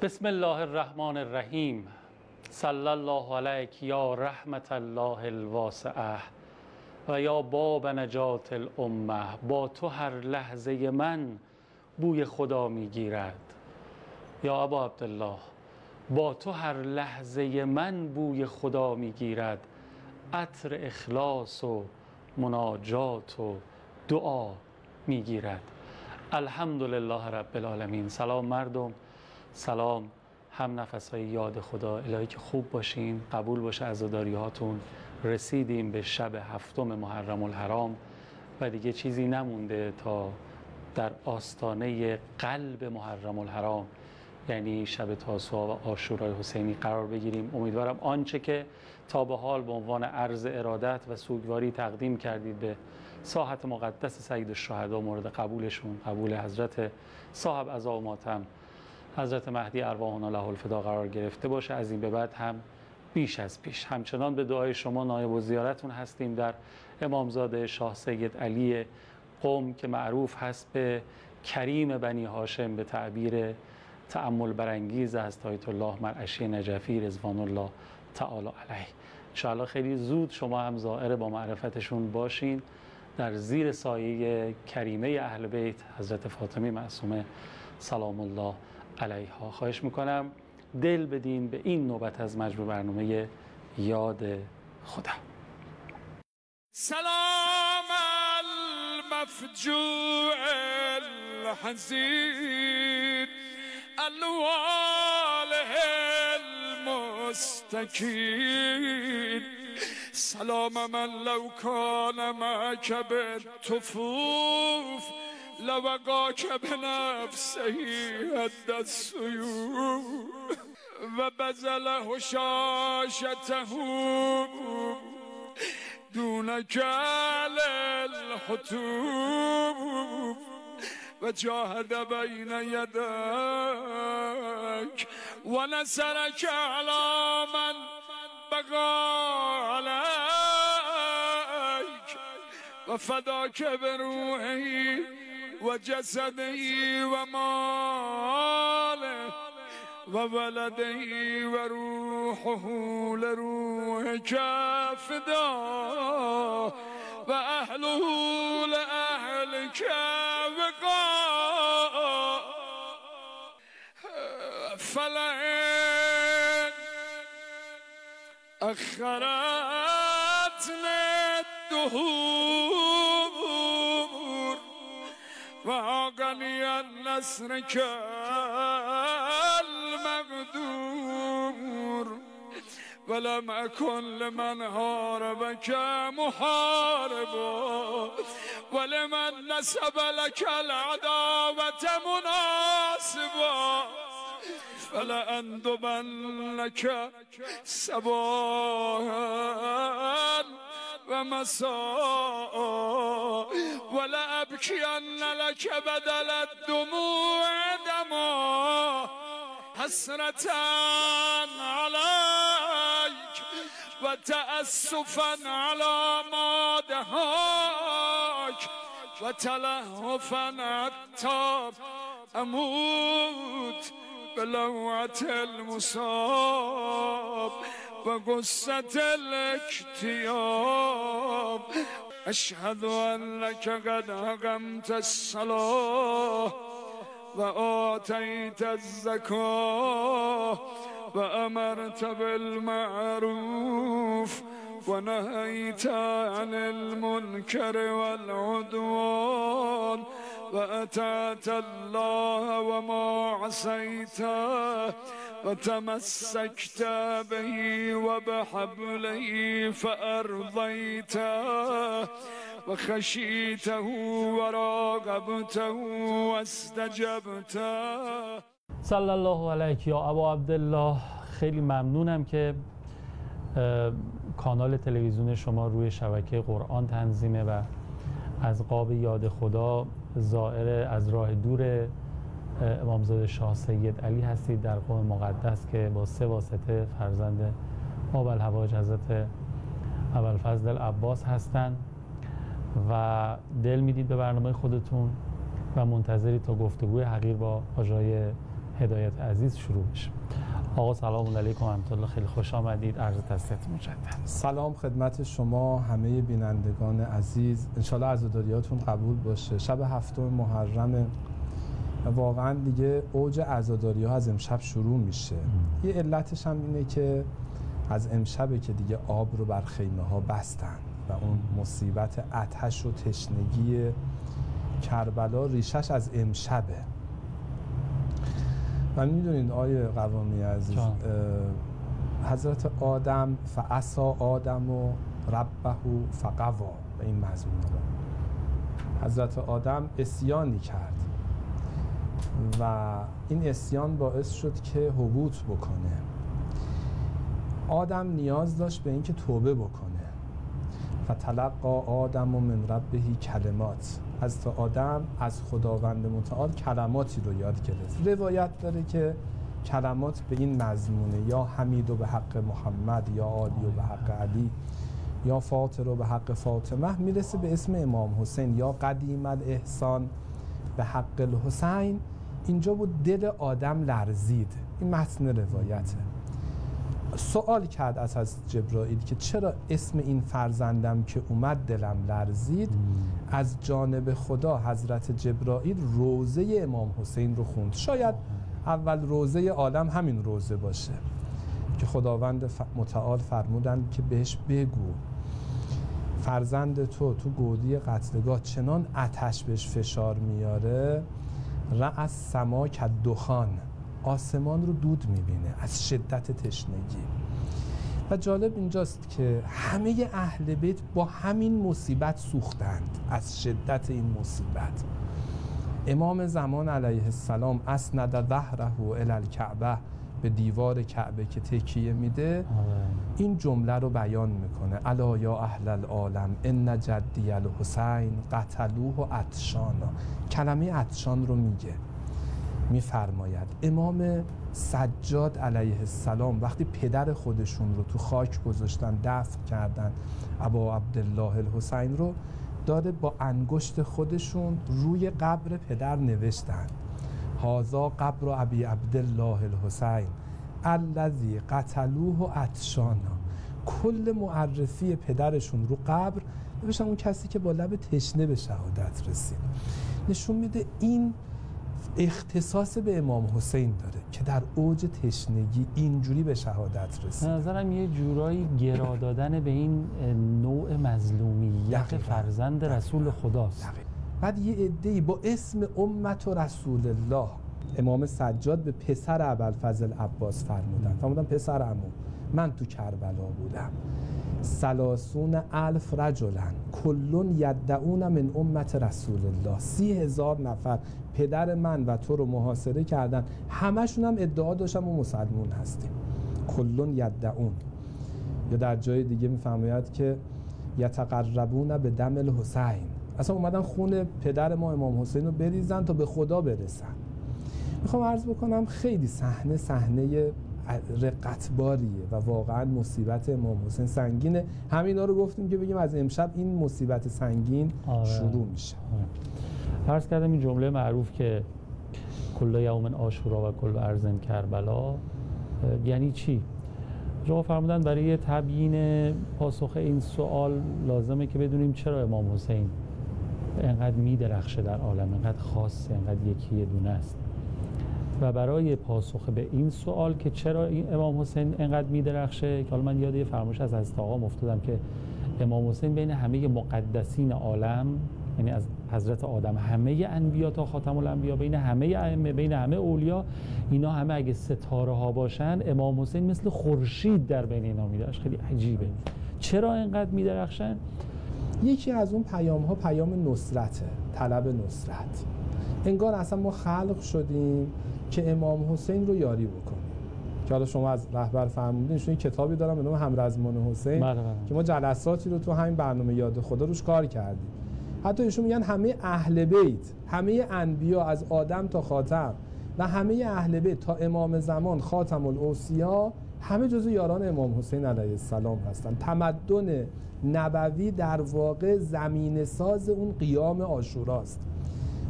بسم الله الرحمن الرحیم. صلی الله علیک یا رحمت الله الواسعه و یا باب نجات الامه. با تو هر لحظه من بوی خدا میگیرد. یا ابا عبدالله، با تو هر لحظه من بوی خدا میگیرد. عطر اخلاص و مناجات و دعا میگیرد. الحمدلله رب العالمین. سلام مردم، سلام هم نفسهای یاد خدا. الهی که خوب باشین، قبول باشه عزاداری هاتون. رسیدیم به شب 7 محرم الحرام و دیگه چیزی نمونده تا در آستانه قلب محرم الحرام، یعنی شب تاسوعا و عاشورای حسینی قرار بگیریم. امیدوارم آنچه که تا به حال به عنوان عرض ارادت و سوگواری تقدیم کردید به ساحت مقدس سید الشهدا مورد قبولشون، قبول حضرت صاحب عزا و ماتم حضرت مهدی ارواحنا له الفدا قرار گرفته باشه. از این به بعد هم بیش از پیش همچنان به دعای شما نایب الزیارتون هستیم در امامزاده شاه سید علی قم که معروف هست به کریم بنی هاشم، به تعبیر تأمل برانگیز از آیت الله مرعشی نجفی رضوان الله تعالی علیه. انشاءالله خیلی زود شما هم زائر با معرفتشون باشین در زیر سایه کریمه اهل بیت حضرت فاطمه معصومه سلام الله علیها. خواهش میکنم دل بدین به این نوبت از مجموع برنامه یاد خدا. سلام المفجوع الحزين الواله المستكين سلام من لو كان معك بالطفوف لوقاك بنفسه هد السيوف وبذل هشاشته دون كال الحتوف وجاهد بين يديك ونصرك على من بغى عليك وفداك بروحه وجسده وماله وولده وروحه لروحك فدا وأهله لأهلك وقا فلئن أخرتني الدهور وعقني النصر كالمقدور ولم أكن لمن هاربك محاربا ولمن نسب لك العداوة مناسبا فلأندبنك صباحا ومساء ولأبكين لك بدل الدموع دما حسرة عليك وتأسفا على ما دهاك وتلهفا حتى أموت بلوعة المصاب وغصة الاكتئاب أشهد أنك قد أقمت الصلاة وآتيت الزكاة وأمرت بالمعروف ونهيت عن المنكر والعدوان وأطعت الله وما عصيته وتمسكت به وبحبله فأرضيته وخشيته وراقبته واستجبته. صلی الله علیک یا ابا عبدالله. خیلی ممنونم که کانال تلویزیون شما روی شبکه قرآن تنظیمه و از قاب یاد خدا زائر از راه دور امامزاده شاه سید علی هستید در قم مقدس که با 3 واسطه فرزند ابوالهوایج حضرت ابوالفضل العباس هستند و دل میدید به برنامه خودتون و منتظری تا گفتگوی حقیر با آقای هدایت عزیز شروع بشه. آقا سلام علیکم و رحمت الله، خیلی خوش آمدید. عرض تسلیت مجدد. سلام خدمت شما همه بینندگان عزیز، انشالله عزاداریاتون قبول باشه. شب 7 محرم واقعا دیگه اوج عزاداری ها از امشب شروع میشه. یه علتش هم اینه که از امشبه که دیگه آب رو بر خیمه ها بستن و اون مصیبت آتش و تشنگی کربلا ریشش از امشبه. و میدونید آیه قوامی عزیز، حضرت آدم فعصا آدم و ربه فقوا، به این مضمون رو حضرت آدم عصیانی کرد و این عصیان باعث شد که هبوط بکنه. آدم نیاز داشت به اینکه توبه بکنه. فتلقی آدم من ربه کلمات، حضرت آدم از خداوند متعال کلماتی رو یاد گرفت. روایت داره که کلمات به این مضمونه: یا حمید و به حق محمد، یا عالی و به حق علی، یا فاطر و به حق فاطمه، میرسه به اسم امام حسین: یا قدیم الاحسان به حق الحسین. اینجا بود دل آدم لرزید. این متن روایته. سوال کرد از جبرائیل که چرا اسم این فرزندم که اومد دلم لرزید. از جانب خدا حضرت جبرائیل روضه امام حسین رو خوند. شاید اول روضه عالم همین روضه باشه که خداوند متعال فرمودن که بهش بگو فرزند تو گودی قتلگاه چنان آتش بهش فشار میاره، رأس سما کدخان، آسمان رو دود میبینه از شدت تشنگی. و جالب اینجاست که همه اهل بیت با همین مصیبت سوختند از شدت این مصیبت. امام زمان علیه السلام اسند ظهره الی الکعبه، به دیوار کعبه که تکیه میده این جمله رو بیان میکنه: الا یا اهل العالم ان جدی الحسین قتلوه عطشانا. کلمه عطشان رو میفرماید. امام سجاد علیه السلام وقتی پدر خودشون رو تو خاک گذاشتن، دفن کردن، ابا عبدالله الحسین رو داره با انگشت خودشون روی قبر پدر نوشتن: هذا قبر ابی عبدالله الحسین الذی قتلوه عطشانا. کل معرفی پدرشون رو قبر نوشتن، اون کسی که با لب تشنه به شهادت رسید. نشون میده این اختصاص به امام حسین داره که در اوج تشنگی اینجوری به شهادت رسید. به نظرم یه جورایی گرا دادن به این نوع مظلومیت فرزند رسول خداست. بعد یه عده‌ای با اسم امت و رسول الله، امام سجاد به پسر ابوالفضل عباس فرمودن پسر عمو، من تو کربلا بودم، 30,000 رجلا کلون یدعون من امت رسول الله، 30,000 نفر پدر من و تو رو محاصره کردن، همشون هم ادعا داشتن ما مسلمون هستیم. کلون یدعون. یا در جای دیگه میفرماید که یتقربون به دم الحسین، اصلا اومدن خون پدر ما امام حسین رو بریزن تا به خدا برسن. میخوام عرض بکنم خیلی صحنه رقتباریه و واقعا مصیبت امام حسین سنگینه. همینا رو گفتیم که بگیم از امشب این مصیبت سنگین شروع میشه. عرض کردم این جمله معروف که کل یوم عاشورا و کل ارض کربلا یعنی چی؟ جواب فرمودن برای تبیین پاسخ این سوال لازمه که بدونیم چرا امام حسین انقدر میدرخشه در عالم، انقدر خاصه، انقدر یکی دونه است. و برای پاسخ به این سوال که چرا این امام حسین انقدر میدرخشه، که حالا من یاد یه فرمایش از حضرت آقا افتادم که امام حسین بین همه مقدسین عالم، یعنی از حضرت آدم همه انبیا تا خاتم الانبیا، بین همه ائمه، بین همه اولیا، اینا همه اگه ستاره ها باشن، امام حسین مثل خورشید در بین اینا میدرخشه. خیلی عجیبه. چرا اینقدر میدرخشن؟ یکی از اون پیام ها پیام نصرته، طلب نصرت. انگار اصلا ما خلق شدیم که امام حسین رو یاری بکنیم. که حالا شما از رهبر فرمودین، ایشون کتابی دارن به نام همرزمان حسین که ما جلساتی رو تو همین برنامه یاد خدا روش کار کردیم. حتی ایشون میگن همه اهل بیت، همه انبیا از آدم تا خاتم و همه اهل بیت تا امام زمان خاتم الاوصیا همه جزو یاران امام حسین علیه السلام هستن. تمدن نبوی در واقع زمینه ساز اون قیام عاشوراست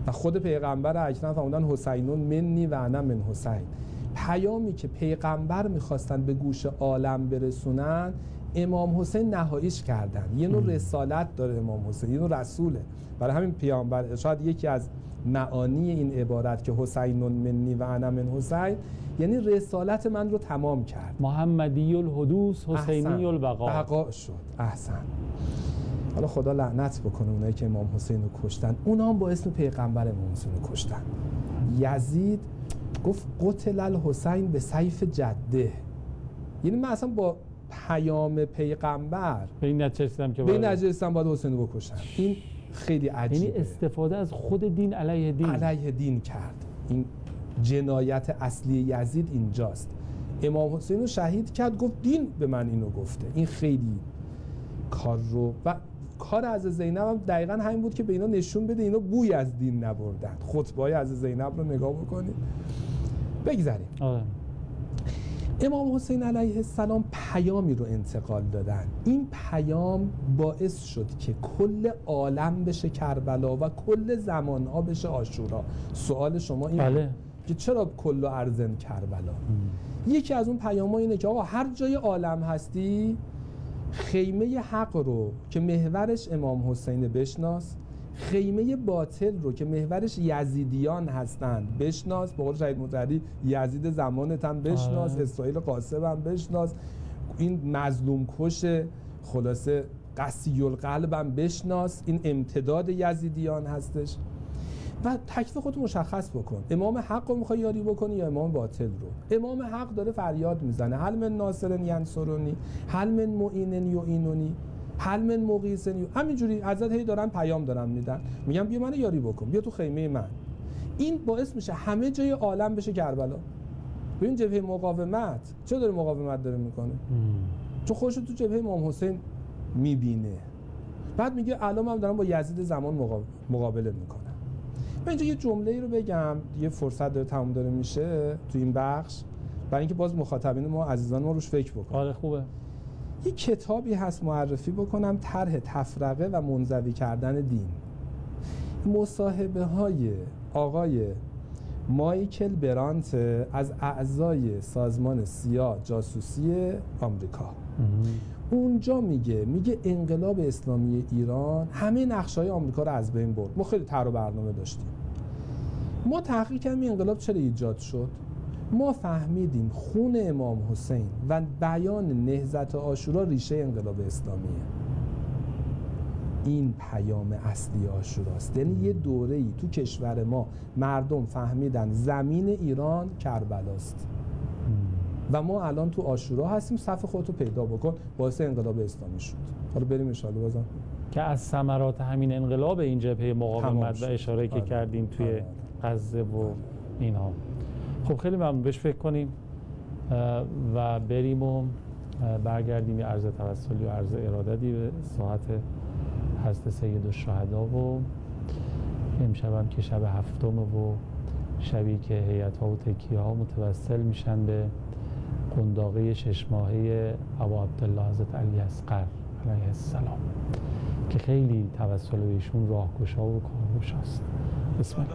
و خود پیغمبر اکرم فرمودن حسینون منی و انا من حسین. پیامی که پیغمبر میخواستن به گوش عالم برسونن امام حسین نهاییش کردن. یه نوع رسالت داره امام حسین، یه نوع رسوله. برای همین پیامبر شاید یکی از معانی این عبارت که حسینون منی و انا من حسین یعنی رسالت من رو تمام کرد. محمدی الحدوث حسینی البقا. بقا شد. احسن. حالا خدا لعنت بکنه اونایی که امام حسین رو کشتن، اونا هم با اسم پیغمبر امام حسین رو کشتن. یزید گفت قتل الحسین به سیف جده. یعنی من اصلا با پیام پیغمبر به این نتیجه رسیدم که باید حسین رو بکشن. این خیلی عجیبه. یعنی استفاده از خود دین علیه دین کرد. این جنایت اصلی یزید اینجاست. امام حسین رو شهید کرد، گفت دین به من اینو گفته. این خیلی کار رو و کار از زینب هم دقیقاً همین بود که به اینا نشون بده اینا بوی از دین نبردن. خطبه‌های از زینب رو نگاه بکنید. بگذاریم. امام حسین علیه السلام پیامی رو انتقال دادن. این پیام باعث شد که کل عالم بشه کربلا و کل زمانها بشه عاشورا. سوال شما این بله. که چرا کل و ارزن کربلا؟ یکی از اون پیام‌ها اینه که آقا هر جای عالم هستی خیمه حق رو که محورش امام حسین بشناس، خیمه باطل رو که محورش یزیدیان هستند بشناس. به قول شهید مطهری یزید زمانت هم بشناس، اسرائیل قاسم هم بشناس، این مظلوم کش خلاصه قسی القلب هم بشناس. این امتداد یزیدیان هستش و تکلیف خودت مشخص بکن. امام حق رو میخوای یاری بکنی یا امام باطل رو؟ امام حق داره فریاد میزنه هل من ناصر ینصرنی، هل من معین یعیننی، هل من مغیث. همینجوری حضرت هی دارن پیام دارن میدن، میگن بیا منو یاری بکن، بیا تو خیمه من. این باعث میشه همه جای عالم بشه کربلا. ببین جبهه مقاومت چه داره مقاومت داره میکنه؟ چون خودش تو جبهه امام حسین میبینه. بعد میگه الان من دارم با یزید زمان مقابله میکنم. من اینجا یه جمله‌ای رو بگم، یه فرصت داره تموم داره میشه تو این بخش، برای اینکه باز مخاطبین ما عزیزان ما روش فکر بکنن. آره خوبه. یه کتابی هست معرفی بکنم، طرح تفرقه و منزوی کردن دین. مصاحبه های آقای مایکل برانت از اعضای سازمان سیا جاسوسی آمریکا. اونجا میگه انقلاب اسلامی ایران همه نقشه‌های آمریکا رو از بین برد. ما خیلی طرح و برنامه داشتیم. ما تحقیق کردیم این انقلاب چرا ایجاد شد. ما فهمیدیم خون امام حسین و بیان نهضت عاشورا ریشه انقلاب اسلامیه. این پیام اصلی عاشوراست. یعنی یه دوره‌ای تو کشور ما مردم فهمیدن زمین ایران کربلاست و ما الان تو عاشورا هستیم. صف خودتو پیدا بکن، باعث انقلاب اسلامی شد. حالا بریم ان شاءالله بازم که از ثمرات همین انقلاب این جبهه مقاومت و اشاره که کردیم توی غزه و اینها. خب خیلی ممنون، بهش فکر کنیم و بریم و برگردیم یه عرض توسلی و عرض ارادتی به ساعت حضرت سید الشهدا و امشب هم که شب هفتم و شبی که هیئت‌ها و تکیه‌ها متوسل میشن به قنداقه 6 ماهه ابا عبدالله حضرت علی اصغر علیه السلام که خیلی توسل به ایشون راهگشا و کارگشاست. بسم الله.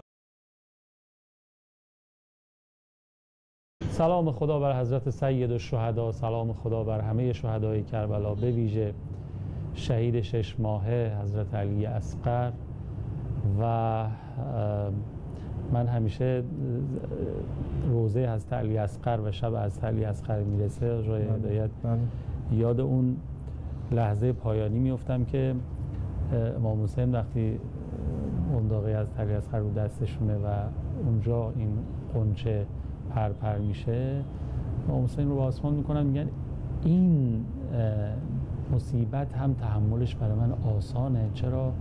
سلام خدا بر حضرت سید الشهدا، سلام خدا بر همه شهدای کربلا، به ویژه شهید 6 ماهه حضرت علی اصغر. و من همیشه روزه حضرت علی اصغر و شب حضرت علی اصغر میرسه جای هدایت یاد اون لحظه پایانی میفتم که امام حسین وقتی قنداقه حضرت علی اصغر رو دستشونه و اونجا این قنچه پر میشه، امام حسین رو به آسمان میکنن، میگن این مصیبت هم تحملش برای من آسانه. چرا؟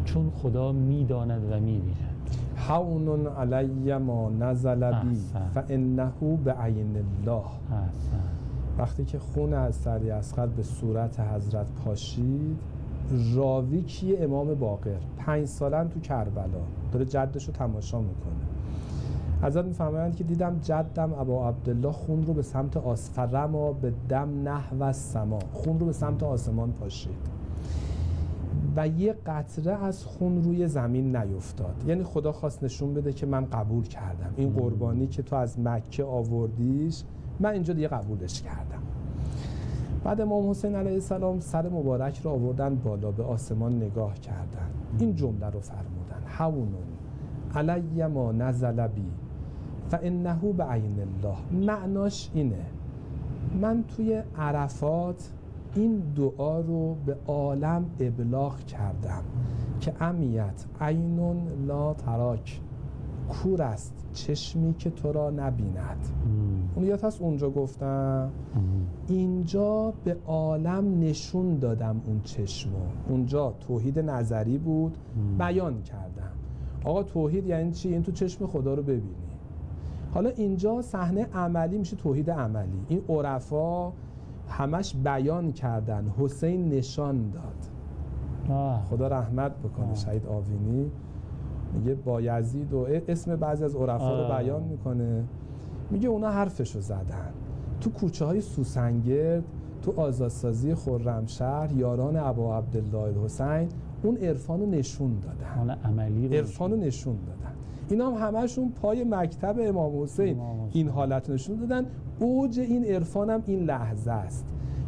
چون خدا میداند و میبینه. هون علی ما نزل بی فانه بعین الله. وقتی که خون از علی اصغر به صورت حضرت پاشید، راوی کیه؟ امام باقر، 5 سالن تو کربلا داره جدش رو تماشا میکنه. حضرت میفرمایند که دیدم جدم ابا عبدالله خون رو به سمت فرما به دم نحو السما، خون رو به سمت آسمان پاشید. و یه قطره از خون روی زمین نیفتاد. یعنی خدا خواست نشون بده که من قبول کردم این قربانی که تو از مکه آوردیش، من اینجا دیگه قبولش کردم. بعد امام حسین علیه السلام سر مبارک رو آوردن بالا، به آسمان نگاه کردن، این جمله رو فرمودن: هون علی ما نزل بی فانه بعین الله. معناش اینه من توی عرفات این دعا رو به عالم ابلاغ کردم که امیت عینون لا تراک، کور است چشمی که تو را نبیند. اون یاد هست اونجا گفتم اینجا به عالم نشون دادم اون چشمو. اونجا توحید نظری بود، بیان کردم آقا توحید یعنی چی؟ این تو چشم خدا رو ببینی. حالا اینجا صحنه عملی میشه توحید عملی. این عرفا همش بیان کردن، حسین نشان داد. خدا رحمت بکنه شهید آوینی میگه بایزید و اسم بعضی از عرفا رو بیان میکنه، میگه اونا حرفشو زدن تو کوچه های سوسنگرد، تو آزادسازی خرمشهر، یاران ابا عبدالله الحسین اون عرفانو نشون دادن، عرفانو نشون دادن. اینا هم همشون پای مکتب امام حسین این حالت نشون دادن. اوج این عرفان هم این لحظه است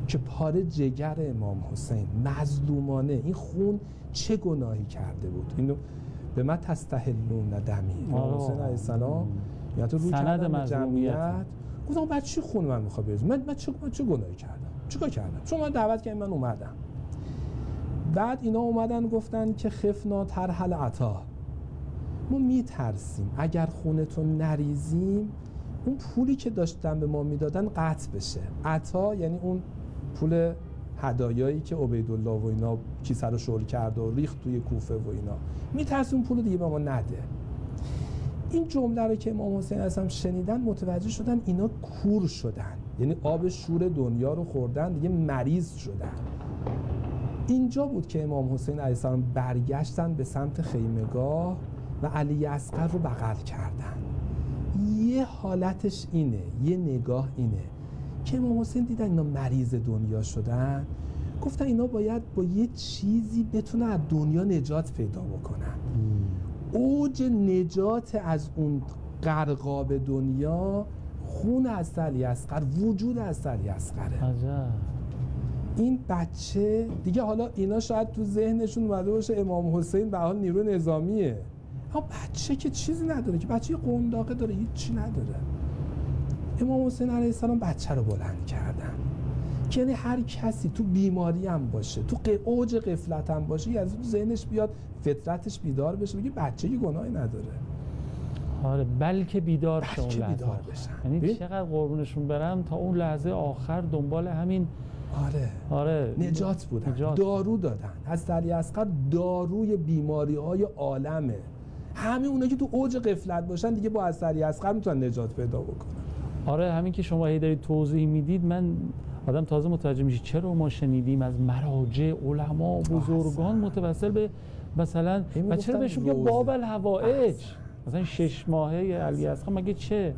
که پاره جگر امام حسین مظلومانه، این خون چه گناهی کرده بود، اینو به من تستحلون دمی. امام حسین علیه السلام یا تو رو کردن جمعیت گفتم بعد چی خون من میخواد بریزه؟ من چه گناهی کردم؟ چیکار کردم؟ چون من دعوت کردم من اومدم. بعد اینا اومدن گفتن که خفنا ترحل عطا، ما میترسیم اگر خونتون نریزیم اون پولی که داشتن به ما میدادن قطع بشه. عطا یعنی اون پول هدایایی که عبیدالله و اینا کیسه رو شل کرد و ریخت توی کوفه و اینا، میترسیم اون پول دیگه به ما نده. این جمله رو که امام حسین اصلا شنیدن متوجه شدن اینا کور شدن، یعنی آب شور دنیا رو خوردن، دیگه مریض شدن. اینجا بود که امام حسین علیه السلام برگشتن به سمت خیمگاه و علی اصغر رو بغل کردن. یه حالتش اینه، یه نگاه اینه که امام حسین دیدن اینا مریض دنیا شدن، گفتن اینا باید با یه چیزی بتونه از دنیا نجات پیدا بکنن. اوج نجات از اون غرقاب دنیا خون از علی اصغر، وجود از علی اصغره. این بچه دیگه، حالا اینا شاید تو ذهنشون اومده باشه امام حسین به حال نیرو نظامیه، اما بچه که چیزی نداره، که بچه قنداقه داره، هیچی نداره. امام حسین علیه السلام بچه رو بلند کردن که یعنی هر کسی تو بیماری هم باشه، تو اوج غفلت هم باشه، از تو ذهنش بیاد، فطرتش بیدار بشه، بگه بچه که گناهی نداره. آره بلکه بیدار شه، بلکه بیدار بشن. یعنی چقدر قربونشون برم تا اون لحظه آخر دنبال همین آره نجات بودن، دارو دادن. از علی اصغر داروی بیماری‌های عالمه. همه اونا که تو اوج غفلت باشن دیگه با از علی اصغر میتونن نجات پیدا بکنن. آره همین که شما هی دارید توضیح میدید، من آدم تازه متوجه میشه چرا ما شنیدیم از مراجع علما بزرگان متوسل به مثلا و چرا بهشون میگن باب الحوائج، مثلا 6 ماهه علی اصغر مگه چه؟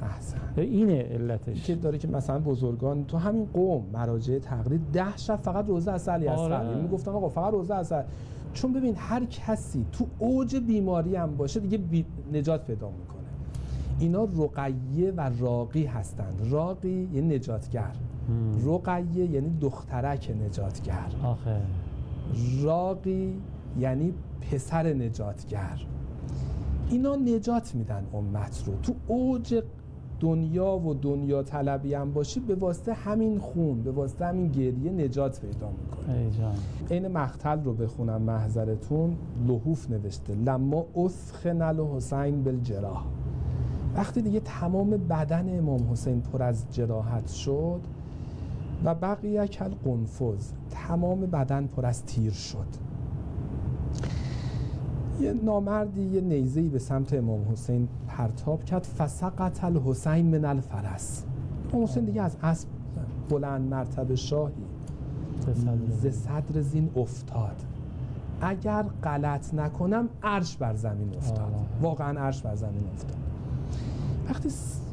اینه علتش که داره که مثلا بزرگان تو همین قوم مراجع تقلید 10 شب فقط روزه از علی اصغر، یعنی میگفتن آقا فقط روزه از، چون ببین هر کسی تو اوج بیماری هم باشه دیگه نجات پیدا میکنه. اینا رقیه و راقی هستند. راقی یعنی نجاتگر، رقیه یعنی دخترک نجاتگر، راقی یعنی پسر نجاتگر. اینا نجات میدن امت رو. تو اوج دنیا و دنیا طلبی هم باشی به واسطه همین خون، به واسطه همین گریه نجات پیدا میکنه. این مقتل رو بخونم محضرتون. لحوف نوشته لما اسخن الحسین بالجراح، وقتی دیگه تمام بدن امام حسین پر از جراحت شد و بقیه کل قنفذ، تمام بدن پر از تیر شد. یه نامردی یه نیزه‌ای به سمت امام حسین پرتاب کرد، فسقط الحسین من الفرس. امام حسین دیگه از اسب بلند مرتبه شاهی ز صدر زین افتاد. اگر غلط نکنم عرش بر زمین افتاد. واقعا عرش بر زمین افتاد. وقتی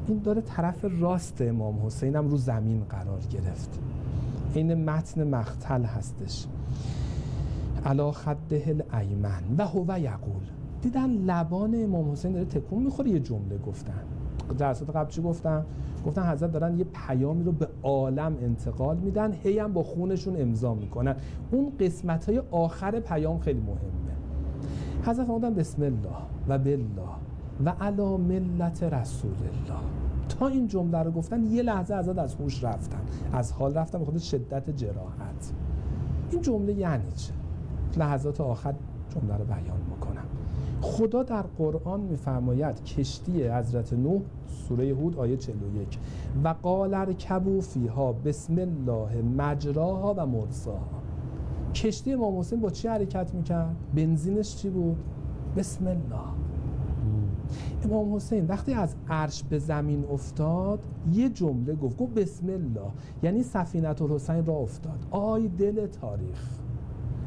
این داره طرف راست امام حسین هم رو زمین قرار گرفت، این متن مقتل هستش. علی خده الایمن و هو یقول. دیدن لبان امام حسین داره تکون میخوره، یه جمله گفتن. جلسات قبل چی گفتن حضرت دارن یه پیامی رو به عالم انتقال میدن، هی هم با خونشون امضا میکنن. اون قسمت‌های آخر پیام خیلی مهمه. حضرت فرمودن بسم الله و بالله و علی ملت رسول الله. تا این جمله رو گفتن یه لحظه حضرت از هوش رفتن، از حال رفتن به خاطر شدت جراحت. این جمله یعنی چه؟ لحظات آخر جمله رو بیان میکنم. خدا در قرآن میفرماید کشتی حضرت نوح، سوره هود آیه 41، و قال ارکبوا فیها بسم الله مجراها و مرساها. کشتی امام حسین با چی حرکت میکرد؟ بنزینش چی بود؟ بسم الله. امام حسین وقتی از عرش به زمین افتاد یه جمله گفت بسم الله، یعنی سفینه الحسین را افتاد. آی دل تاریخ،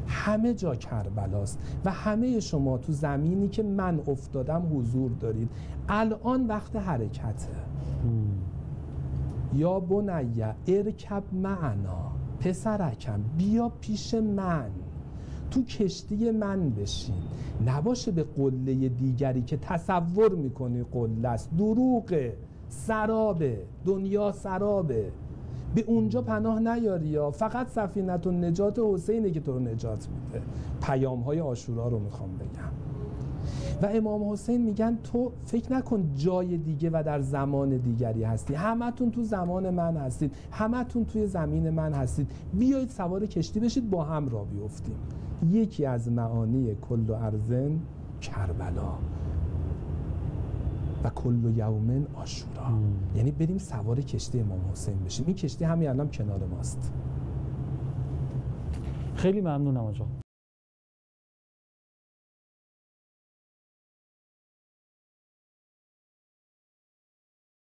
همه جا کربلاست و همه شما تو زمینی که من افتادم حضور دارید. الان وقت حرکته. یا بنیه ارکب معنا، پسرکم بیا پیش من، تو کشتی من بشین، نباشه به قله دیگری که تصور میکنی قله است. دروغه، سرابه، دنیا سرابه، به اونجا پناه نیاری. یا فقط سفینه النجات حسینه که تو رو نجات میده. پیام های عاشورا رو میخوام بگم. و امام حسین میگن تو فکر نکن جای دیگه و در زمان دیگری هستی، همتون تو زمان من هستید، همتون توی زمین من هستید، بیایید سوار کشتی بشید با هم را بیفتیم. یکی از معانی کل ارضن کربلا و کل یومن عاشورا، یعنی بریم سوار کشتی امام حسین بشیم. این کشتی همین الان کنار ماست. خیلی ممنونم آقا.